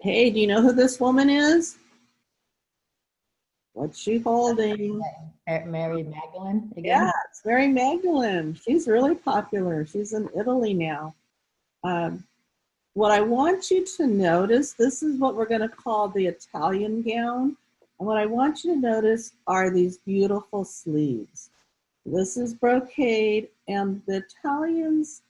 Hey, do you know who this woman is? What's she holding? Mary Magdalene Yeah, again. it's Mary Magdalene. She's really popular. She's in Italy now. Um, what I want you to notice, this is what we're going to call the Italian gown. And what I want you to notice are these beautiful sleeves. This is brocade, and the Italians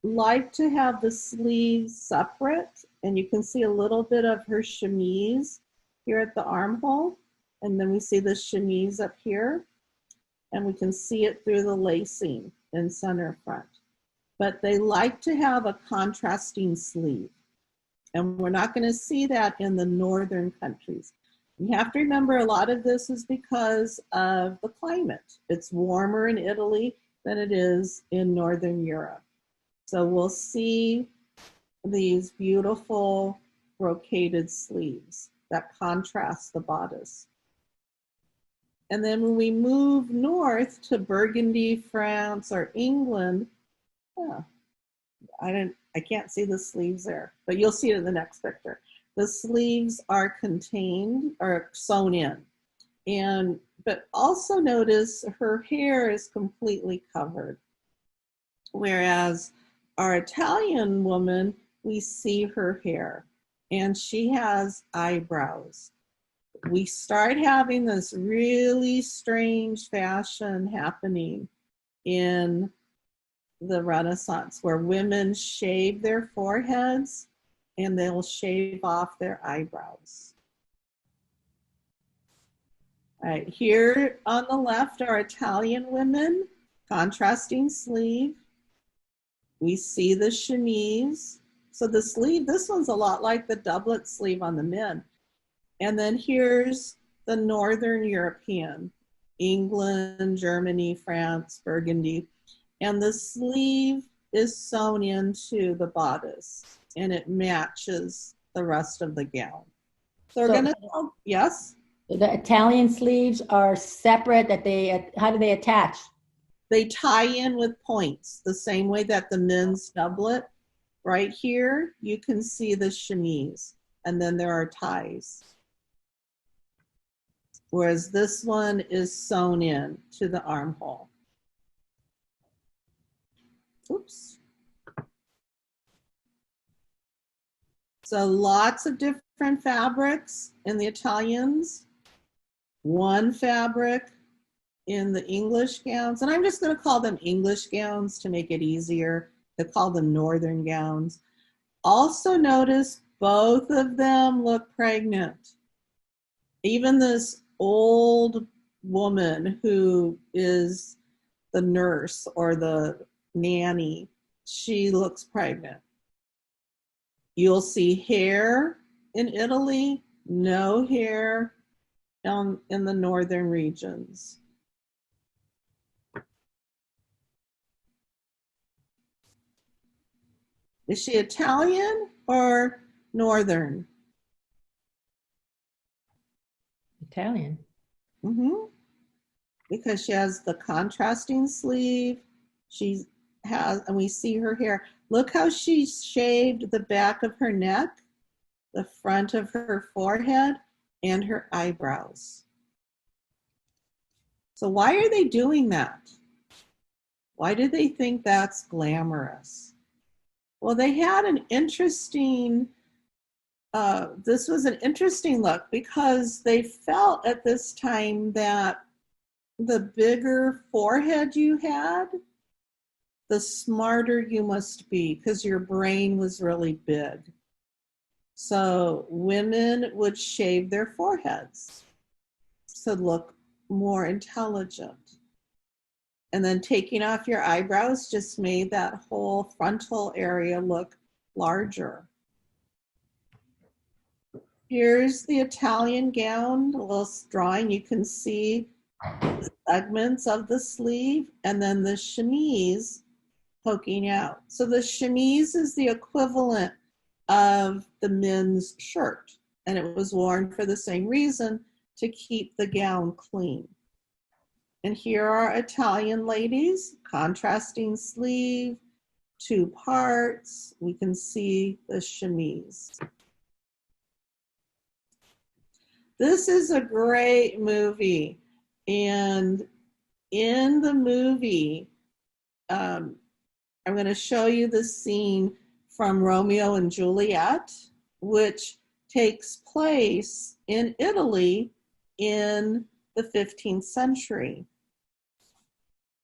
like to have the sleeves separate, and you can see a little bit of her chemise here at the armhole, and then we see the chemise up here, and we can see it through the lacing in center front. But they like to have a contrasting sleeve, and we're not going to see that in the northern countries. You have to remember a lot of this is because of the climate. It's warmer in Italy than it is in Northern Europe. So we'll see these beautiful brocaded sleeves that contrast the bodice. And then when we move north to Burgundy, France, or England, oh, I can't see the sleeves there, but you'll see it in the next picture. The sleeves are contained or sewn in. But also notice her hair is completely covered. Whereas our Italian woman, we see her hair and she has eyebrows. We start having this really strange fashion happening in the Renaissance where women shave their foreheads and they'll shave off their eyebrows. All right, here on the left are Italian women, contrasting sleeve. We see the chemise. So the sleeve, this one's a lot like the doublet sleeve on the men. And then here's the Northern European, England, Germany, France, Burgundy. And the sleeve is sewn into the bodice and it matches the rest of the gown. So we're So gonna, yes? the Italian sleeves are separate. How do they attach? They tie in with points the same way that the men's doublet. Right here, you can see the chemise, and then there are ties. Whereas this one is sewn in to the armhole. Oops. So lots of different fabrics in the Italians, one fabric in the English gowns, and I'm just going to call them English gowns to make it easier to call them northern gowns. Also notice both of them look pregnant. Even this old woman who is the nurse or the nanny, she looks pregnant. You'll see hair in Italy, no hair in the northern regions. Is she Italian or northern? Italian. Mm-hmm. Because she has the contrasting sleeve. She has, and we see her hair. Look how she shaved the back of her neck, the front of her forehead, and her eyebrows. So why are they doing that? Why do they think that's glamorous? Well, they had an interesting, this was an interesting look because they felt at this time that the bigger forehead you had, the smarter you must be because your brain was really big. So women would shave their foreheads to look more intelligent. And then taking off your eyebrows just made that whole frontal area look larger. Here's the Italian gown, a little drawing. You can see the segments of the sleeve and then the chemise poking out. So the chemise is the equivalent of the men's shirt, and it was worn for the same reason, to keep the gown clean. And here are Italian ladies, contrasting sleeve, two parts. We can see the chemise. This is a great movie. And in the movie, I'm going to show you the scene from Romeo and Juliet, which takes place in Italy in the 15th century.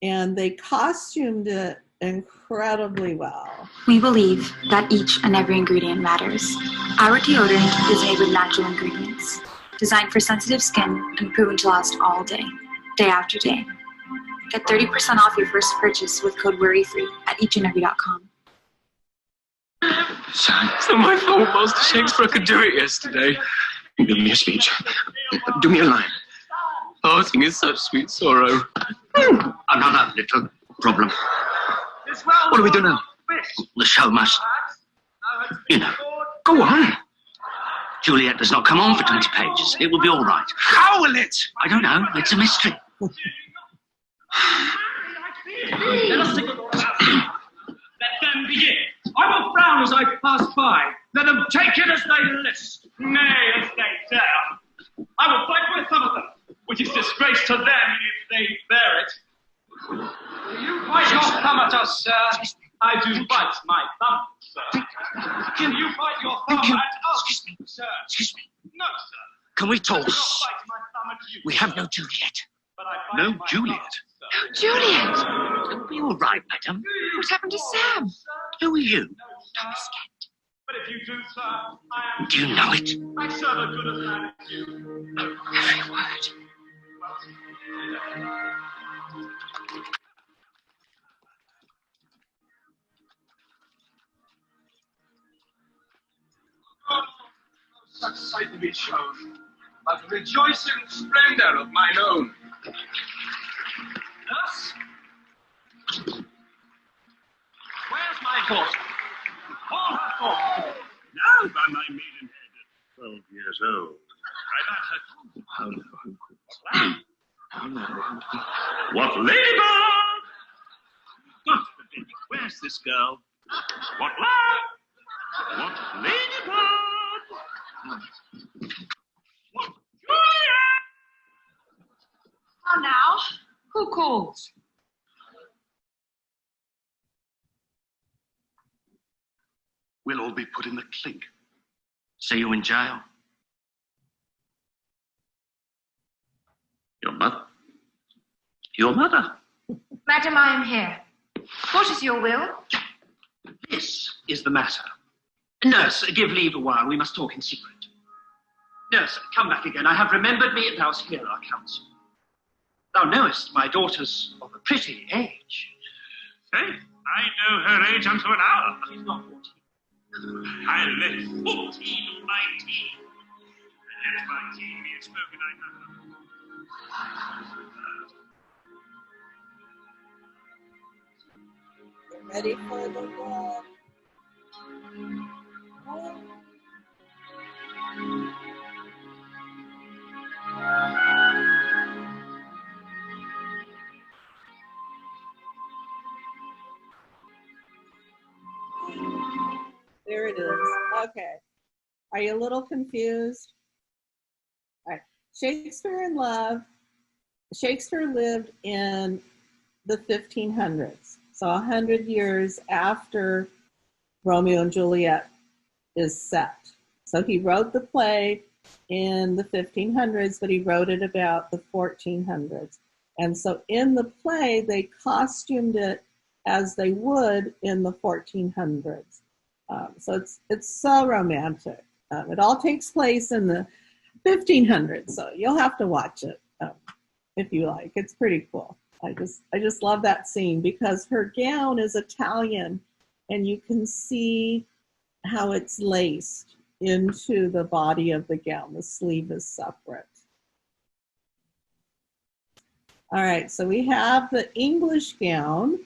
And they costumed it incredibly well. We believe that each and every ingredient matters. Our deodorant is made with natural ingredients, designed for sensitive skin and proven to last all day, day after day. Get 30% off your first purchase with code WORRYFREE at eachandevery.com. It's not my fault. Master Shakespeare could do it yesterday. Give me a speech. Do me a line. Parting is such sweet sorrow. Another little problem. What do we do now? The show must, go on. Juliet does not come on for 20 pages. It will be all right. How will it? I don't know. It's a mystery. Let us take a look. Let them begin. I will frown as I pass by. Let them take it as they list. Nay, as they dare. I will fight with some of them, which is disgrace to them if they bear it. You bite your thumb at us, sir. I do bite my thumb, sir. Can you bite your thumb at us, sir? Excuse me. No, sir. Can we talk? I will not bite my thumb at you. We have no Juliet. But I bite No my Juliet? thumb, sir. Juliet! It'll be all right, madam. What happened to Sam? Who are you? No, sir. But if you do, sir, I am. Do you know it? I serve a good as man as you. Every word. Such sight to be shown, but the rejoicing splendor of mine own. Nurse? Where's my daughter? Call her forth. Now by my maidenhead at 12 years old, I bade her come. What ladybird? God forbid, where's this girl? What lad? What ladybird? What Juliet? Oh, now, who calls? We'll all be put in the clink. See you in jail. Your mother? Your mother? Madam, I am here. What is your will? This is the matter. Nurse, give leave a while. We must talk in secret. Nurse, come back again. I have remembered me, and thou'st hear our counsel. Thou knowest my daughter's of a pretty age. Say, I know her age unto an hour. She's not 14. I let 14 of my teen. Let my teen be spoken I know. Ready for the walk. There it is. Okay. Are you a little confused? All right. Shakespeare in Love. Shakespeare lived in the 1500s. So 100 years after Romeo and Juliet is set. So he wrote the play in the 1500s, but he wrote it about the 1400s. And so in the play, they costumed it as they would in the 1400s. So it's so romantic. It all takes place in the 1500s, so you'll have to watch it if you like. It's pretty cool. I just love that scene because her gown is Italian, and you can see how it's laced into the body of the gown. The sleeve is separate. All right, so we have the English gown,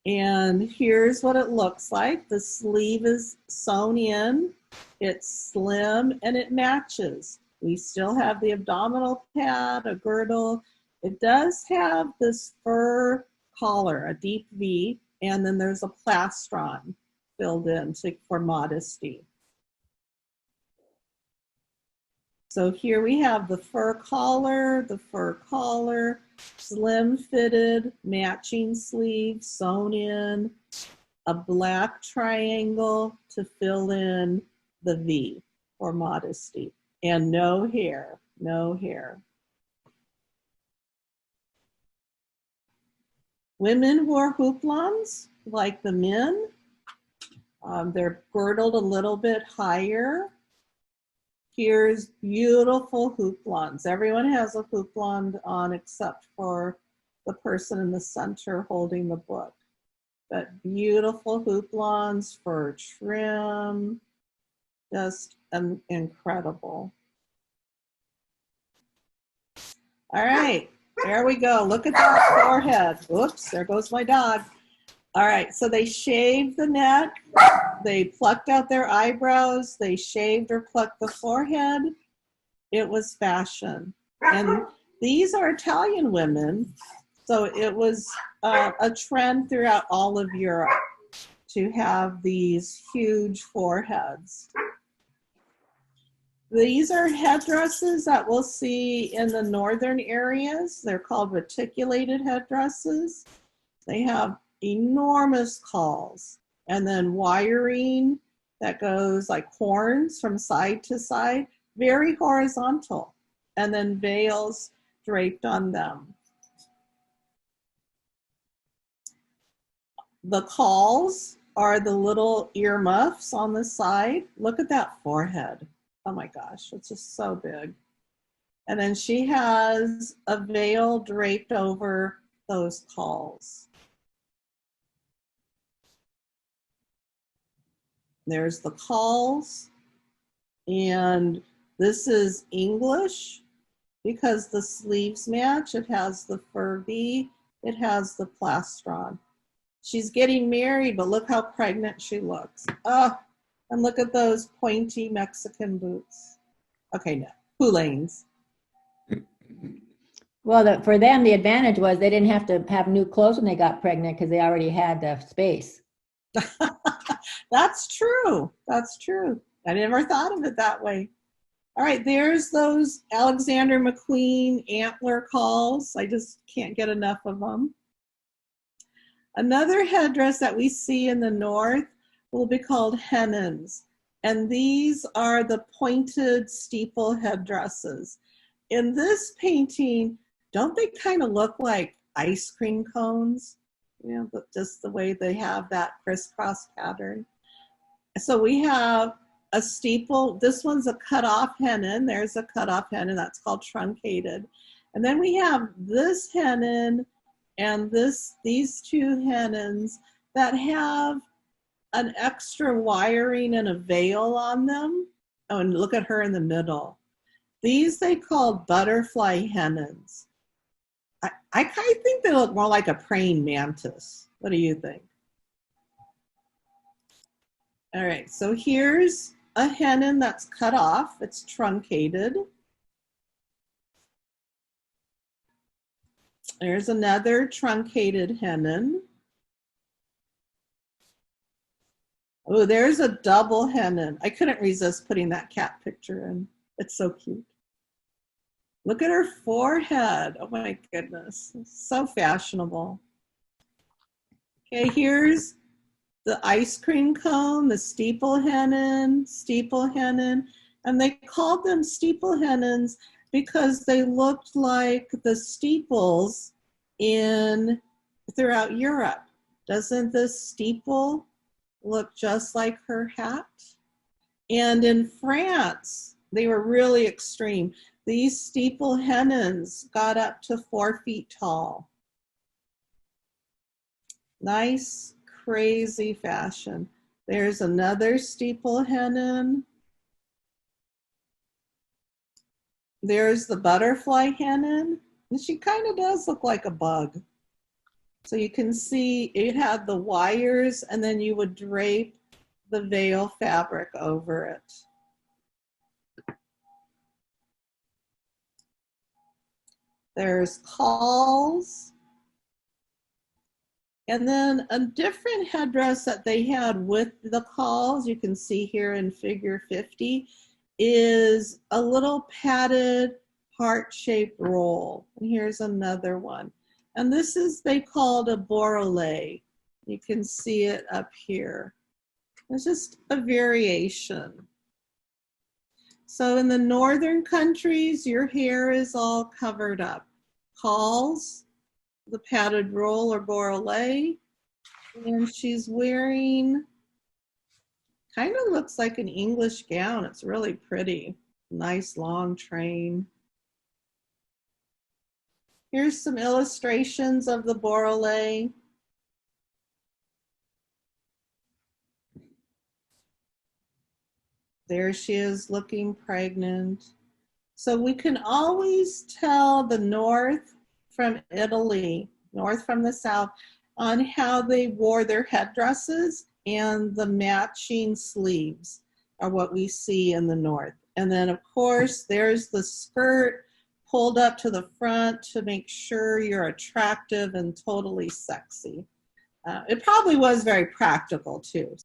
and here's what it looks like. The sleeve is sewn in, it's slim, and it matches. We still have the abdominal pad, a girdle. It does have this fur collar, a deep V, and then there's a plastron filled in for modesty. So here we have the fur collar, slim fitted, matching sleeves sewn in, a black triangle to fill in the V for modesty, and no hair, no hair. Women wore houppelans like the men. They're girdled a little bit higher. Here's beautiful houppelans. Everyone has a houppeland on except for the person in the center holding the book. But beautiful houppelans for trim, just incredible. All right, there we go. Look at that forehead. Whoops, there goes my dog. All right, so they shaved the neck, they plucked out their eyebrows, they shaved or plucked the forehead. It was fashion. And these are Italian women, so it was a trend throughout all of Europe to have these huge foreheads. These are headdresses that we'll see in the northern areas. They're called reticulated headdresses. They have enormous cauls and then wiring that goes like horns from side to side, very horizontal, and then veils draped on them. The cauls are the little earmuffs on the side. Look at that forehead. Oh my gosh, it's just so big. And then she has a veil draped over those cauls. There's the cauls, and this is English because the sleeves match. It has the fur V, it has the plastron. She's getting married, but look how pregnant she looks. Oh, and look at those pointy Mexican boots. Okay, no, Poulains. Well, for them, the advantage was they didn't have to have new clothes when they got pregnant because they already had the space. That's true. That's true. I never thought of it that way. All right, there's those Alexander McQueen antler cauls. I just can't get enough of them. Another headdress that we see in the north will be called hennons. And these are the pointed steeple headdresses. In this painting, don't they kind of look like ice cream cones? You know, but just the way they have that crisscross pattern. So we have a steeple. This one's a cut-off hennon. There's a cut-off hennon that's called truncated. And then we have this hennon and these two hennons that have an extra wiring and a veil on them. Oh, and look at her in the middle. These they call butterfly hennons. I kind of think they look more like a praying mantis. What do you think? All right, so here's a hennon that's cut off. It's truncated. There's another truncated hennon. Oh, there's a double hennon. I couldn't resist putting that cat picture in. It's so cute. Look at her forehead. Oh my goodness. It's so fashionable. Okay, here's the ice cream cone, the steeple hennon, and they called them steeple hennons because they looked like the steeples throughout Europe. Doesn't this steeple look just like her hat? And in France, they were really extreme. These steeple hennons got up to 4 feet tall. Nice, crazy fashion. There's another steeple hennon. There's the butterfly hennon. And she kind of does look like a bug. So you can see it had the wires and then you would drape the veil fabric over it. There's cauls. And then a different headdress that they had with the cauls, you can see here in figure 50, is a little padded heart-shaped roll. And here's another one. And this is, they called a borele. You can see it up here. It's just a variation. So in the northern countries, your hair is all covered up. Calls, the padded roll or borele, and she's wearing, kind of looks like an English gown. It's really pretty. Nice long train. Here's some illustrations of the borele. There she is looking pregnant. So we can always tell the north from Italy, north from the south, on how they wore their headdresses, and the matching sleeves are what we see in the north. And then of course, there's the skirt pulled up to the front to make sure you're attractive and totally sexy. It probably was very practical too.